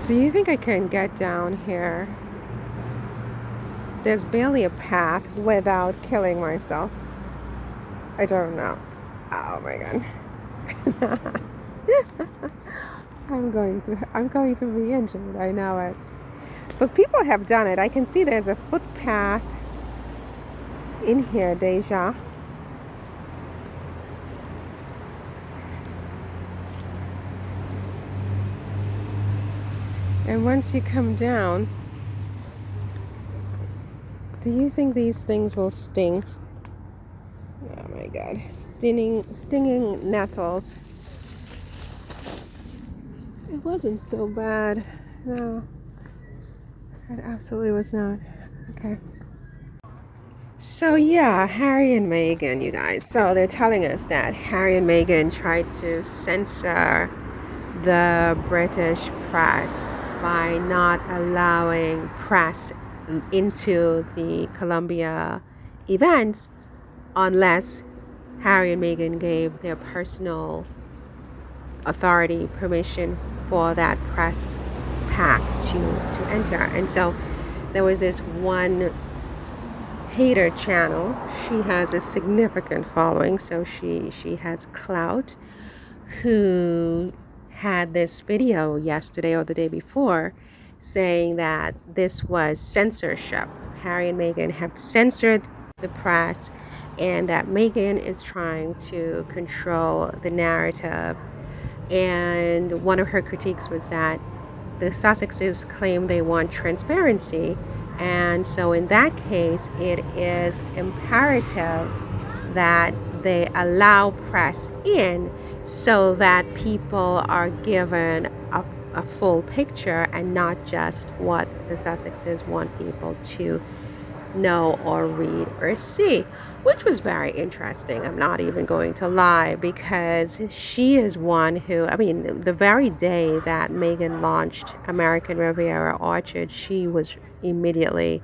Do you think I can get down here? There's barely a path without killing myself. I don't know. Oh my god. I'm going to be injured. I know it. But people have done it. I can see there's a footpath in here, Deja. And once you come down, do you think these things will sting? Oh my god. Stinging nettles. It wasn't so bad. No. It absolutely was not. Okay. So yeah, Harry and Meghan, you guys. So they're telling us that Harry and Meghan tried to censor the British press by not allowing press into the Columbia events unless Harry and Meghan gave their personal authority permission for that press pack to enter. And so there was this one hater channel. She has a significant following, so she has clout, who had this video yesterday or the day before saying that this was censorship. Harry and Meghan have censored the press and that Meghan is trying to control the narrative. And one of her critiques was that the Sussexes claim they want transparency, and so in that case it is imperative that they allow press in so that people are given a full picture and not just what the Sussexes want people to know or read or see, which was very interesting. I'm not even going to lie, because she is one who, I mean, the very day that Meghan launched American Riviera Orchard, she was immediately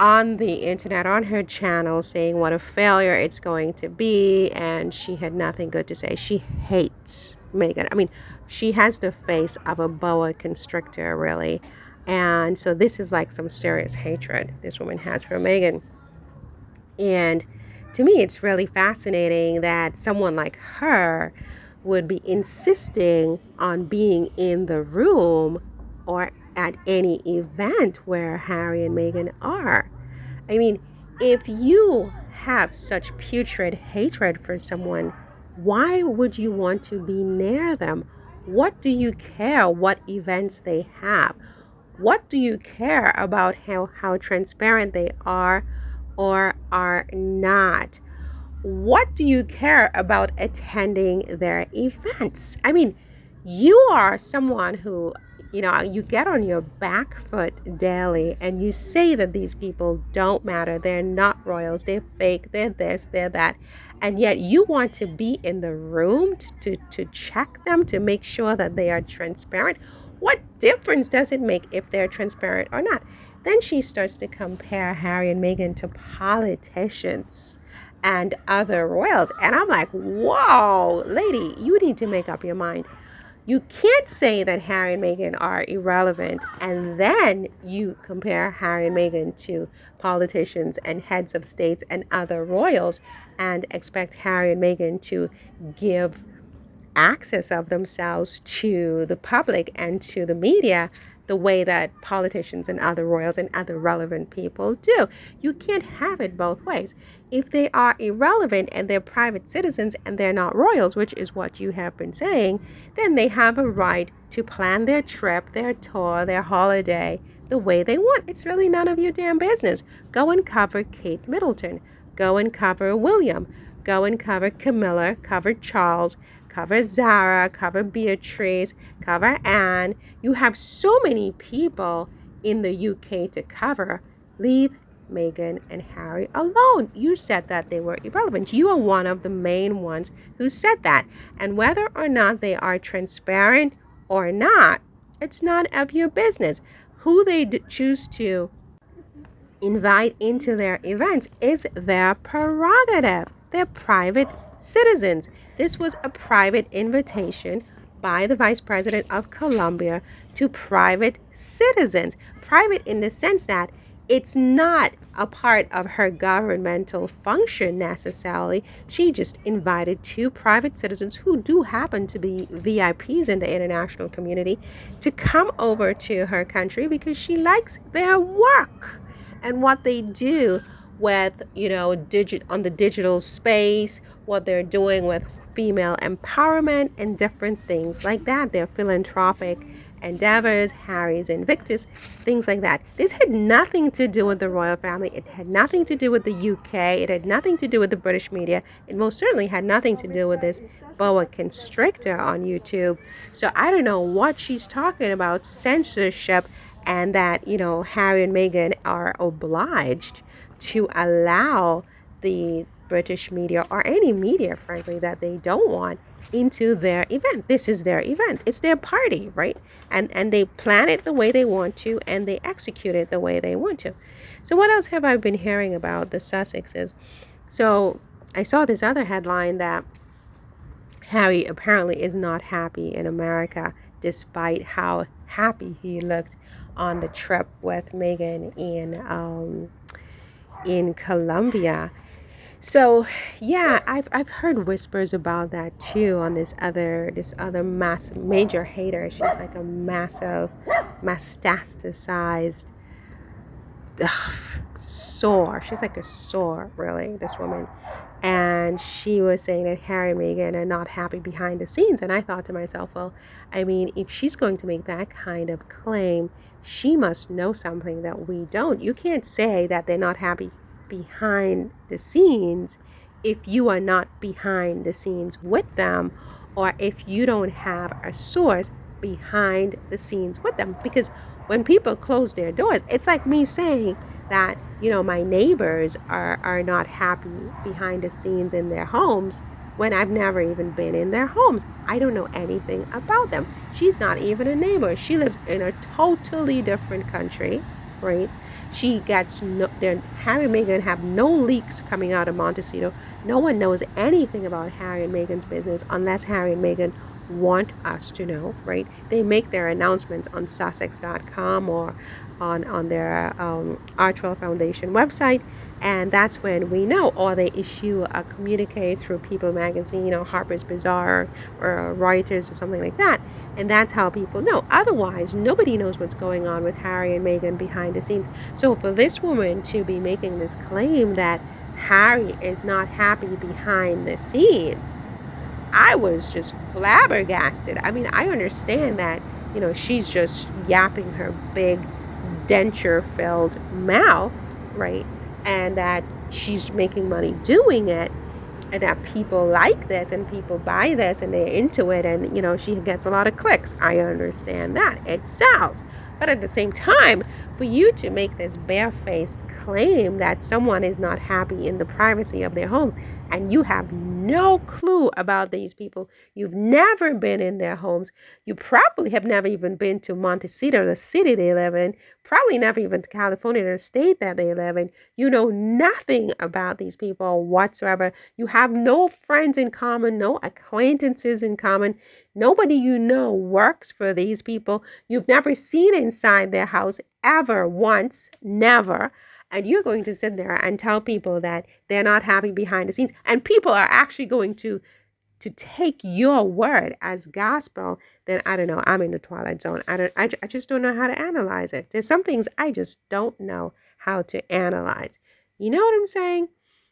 on the internet, on her channel, saying what a failure it's going to be, and she had nothing good to say. She hates Meghan. I mean, she has the face of a boa constrictor, really. And so this is like some serious hatred this woman has for Meghan. And to me, it's really fascinating that someone like her would be insisting on being in the room or at any event where Harry and Meghan are. I mean, if you have such putrid hatred for someone, why would you want to be near them? What do you care what events they have? What do you care about how transparent they are or are not? What do you care about attending their events? I mean, you are someone who, you get on your back foot daily and you say that these people don't matter. They're not royals. They're fake. They're this, they're that. And yet you want to be in the room to check them, to make sure that they are transparent. What difference does it make if they're transparent or not? Then she starts to compare Harry and Meghan to politicians and other royals. And I'm like, whoa, lady, you need to make up your mind. You can't say that Harry and Meghan are irrelevant and then you compare Harry and Meghan to politicians and heads of states and other royals and expect Harry and Meghan to give access of themselves to the public and to the media the way that politicians and other royals and other relevant people do. You can't have it both ways. If they are irrelevant and they're private citizens and they're not royals, which is what you have been saying, then they have a right to plan their trip, their tour, their holiday the way they want. It's really none of your damn business. Go and cover Kate Middleton. Go and cover William. Go and cover Camilla, cover Charles, cover Zara, cover Beatrice, cover Anne. You have so many people in the UK to cover. Leave Meghan and Harry alone. You said that they were irrelevant. You are one of the main ones who said that. And whether or not they are transparent or not, it's none of your business. Who they choose to invite into their events is their prerogative. They're private citizens. This was a private invitation by the Vice President of Colombia to private citizens. Private in the sense that it's not a part of her governmental function necessarily. She just invited two private citizens who do happen to be VIPs in the international community to come over to her country because she likes their work and what they do with, on the digital space, what they're doing with female empowerment and different things like that. Their philanthropic endeavors, Harry's Invictus, things like that. This had nothing to do with the royal family. It had nothing to do with the UK. It had nothing to do with the British media. It most certainly had nothing to do with this boa constrictor on YouTube. So I don't know what she's talking about, censorship, and that, Harry and Meghan are obliged to allow the British media or any media, frankly, that they don't want into their event. This is their event. It's their party, right? And they plan it the way they want to, and they execute it the way they want to. So what else have I been hearing about the Sussexes? So I saw this other headline that Harry apparently is not happy in America, despite how happy he looked on the trip with Meghan in Colombia. So yeah, I've heard whispers about that too on this other massive major hater. She's like a massive metastasized sore. She's like a sore, really, this woman. And she was saying that Harry and Meghan are not happy behind the scenes. And I thought to myself, well, I mean, if she's going to make that kind of claim, she must know something that we don't. You can't say that they're not happy behind the scenes if you are not behind the scenes with them, or if you don't have a source behind the scenes with them. Because when people close their doors, it's like me saying that, my neighbors are not happy behind the scenes in their homes when I've never even been in their homes. I don't know anything about them. She's not even a neighbor. She lives in a totally different country, right? She gets Harry and Meghan have no leaks coming out of Montecito. No one knows anything about Harry and Meghan's business unless Harry and Meghan want us to know, right? They make their announcements on Sussex.com or on their Archwell Foundation website, and that's when we know. Or they issue a communique through People Magazine or Harper's Bazaar or Reuters or something like that, and that's how people know. Otherwise, nobody knows what's going on with Harry and Meghan behind the scenes. So for this woman to be making this claim that Harry is not happy behind the scenes, I was just flabbergasted. I mean, I understand that, she's just yapping her big denture-filled mouth, right? And that she's making money doing it, and that people like this and people buy this and they're into it, and, she gets a lot of clicks. I understand that. It sells. But at the same time, for you to make this barefaced claim that someone is not happy in the privacy of their home, and you have no clue about these people, you've never been in their homes, you probably have never even been to Montecito, the city they live in, probably never even to California, the state that they live in. You know nothing about these people whatsoever. You have no friends in common, no acquaintances in common. Nobody you know works for these people. You've never seen inside their house ever once, never. And you're going to sit there and tell people that they're not happy behind the scenes. And people are actually going to take your word as gospel. Then I don't know. I'm in the twilight zone. I just don't know how to analyze it. There's some things I just don't know how to analyze. You know what I'm saying?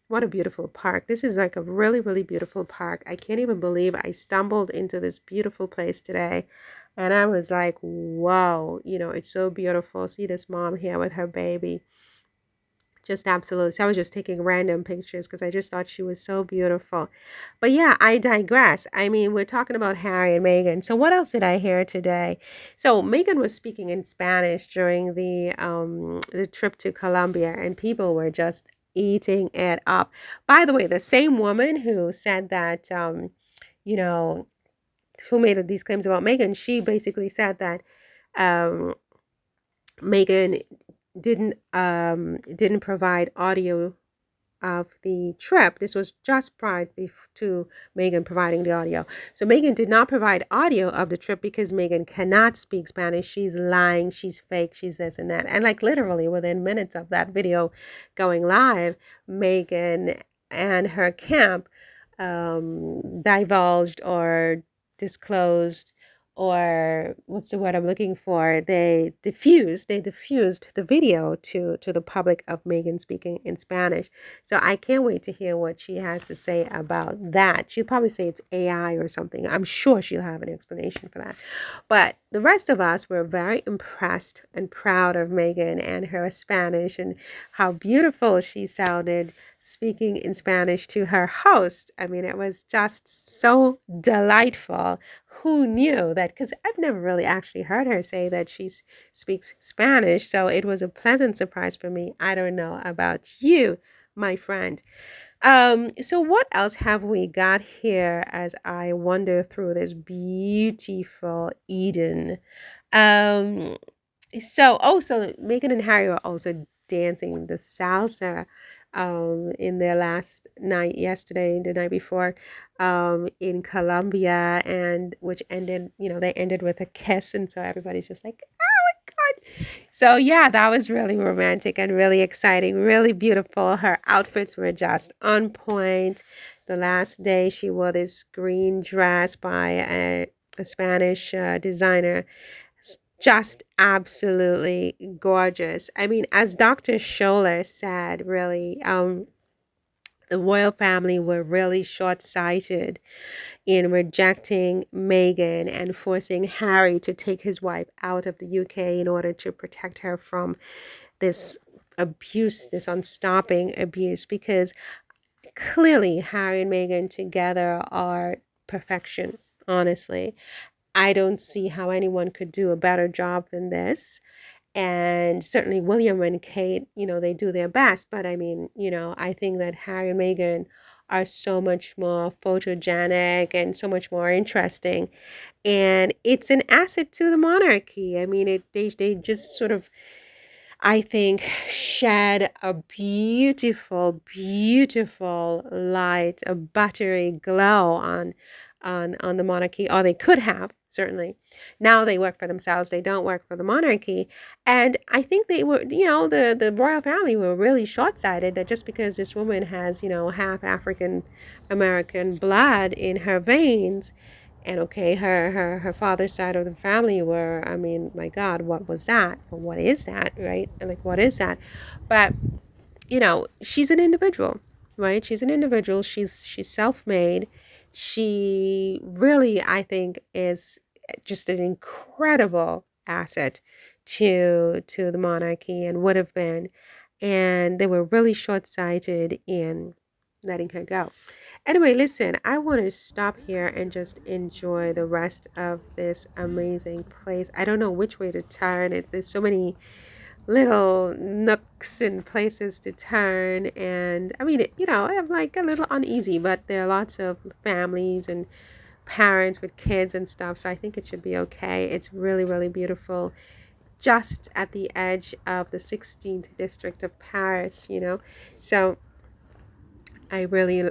What a beautiful park. This is like a really, really beautiful park. I can't even believe I stumbled into this beautiful place today. And I was like, whoa, it's so beautiful. See this mom here with her baby. Just absolutely. So I was just taking random pictures because I just thought she was so beautiful. But yeah, I digress. I mean, we're talking about Harry and Meghan. So what else did I hear today? So Meghan was speaking in Spanish during the trip to Colombia, and people were just eating it up. By the way, the same woman who said that, who made these claims about Meghan, she basically said that Meghan didn't provide audio of the trip. This was just prior to Megan providing the audio. So Megan did not provide audio of the trip because Megan cannot speak Spanish. She's lying, she's fake, she's this and that. And like literally within minutes of that video going live, Megan and her camp divulged or disclosed, or what's the word I'm looking for? They diffused the video to the public of Megan speaking in Spanish. So I can't wait to hear what she has to say about that. She'll probably say it's AI or something. I'm sure she'll have an explanation for that. But the rest of us were very impressed and proud of Megan and her Spanish and how beautiful she sounded speaking in Spanish to her host. I mean, it was just so delightful. Who knew that? Because I've never really actually heard her say that she speaks Spanish. So it was a pleasant surprise for me. I don't know about you, my friend. So what else have we got here as I wander through this beautiful Eden? So Megan and Harry were also dancing the salsa in their last night yesterday, the night before, in Colombia, and which ended, they ended with a kiss, and so everybody's just like, oh my God. So yeah, that was really romantic and really exciting, really beautiful. Her outfits were just on point. The last day she wore this green dress by a Spanish designer, just absolutely gorgeous. I mean, as Dr. Scholler said, really, the royal family were really short-sighted in rejecting Meghan and forcing Harry to take his wife out of the UK in order to protect her from this abuse, this unstopping abuse, because clearly Harry and Meghan together are perfection, honestly. I don't see how anyone could do a better job than this. And certainly William and Kate, they do their best. But I mean, I think that Harry and Meghan are so much more photogenic and so much more interesting. And it's an asset to the monarchy. I mean, they just sort of, I think, shed a beautiful, beautiful light, a buttery glow on the monarchy, or they could have, certainly. Now they work for themselves. They don't work for the monarchy. And I think they were, the royal family were really short-sighted that just because this woman has, half African American blood in her veins, and okay, her father's side of the family were, I mean, my God, what was that? Or what is that, right? And like, what is that? But, she's an individual, right? She's an individual. She's self-made. She really, I think, is just an incredible asset to the monarchy and would have been. And they were really short-sighted in letting her go. Anyway, listen, I want to stop here and just enjoy the rest of this amazing place. I don't know which way to turn. There's so many little nooks and places to turn. And I mean, I'm like a little uneasy, but there are lots of families and parents with kids and stuff. So I think it should be okay. It's really, really beautiful. Just at the edge of the 16th district of Paris, So I really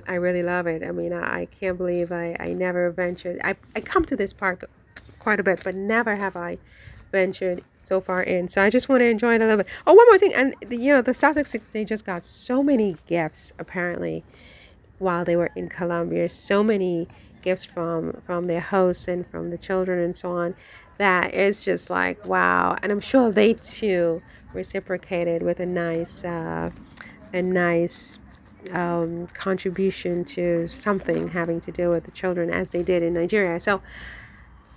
love it. I mean, I can't believe I never ventured. I come to this park quite a bit, but never have I ventured so far in. So I just want to enjoy it a little bit. Oh, one more thing. And, the Sussexes, they just got so many gifts, apparently, while they were in Colombia. So many gifts from their hosts and from the children and so on. That is just like, wow. And I'm sure they, too, reciprocated with a nice contribution to something having to do with the children, as they did in Nigeria. So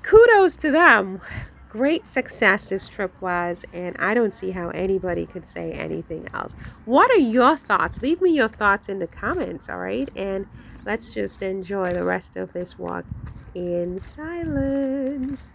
kudos to them. Great success this trip was, and I don't see how anybody could say anything else. What are your thoughts? Leave me your thoughts in the comments, all right? And let's just enjoy the rest of this walk in silence.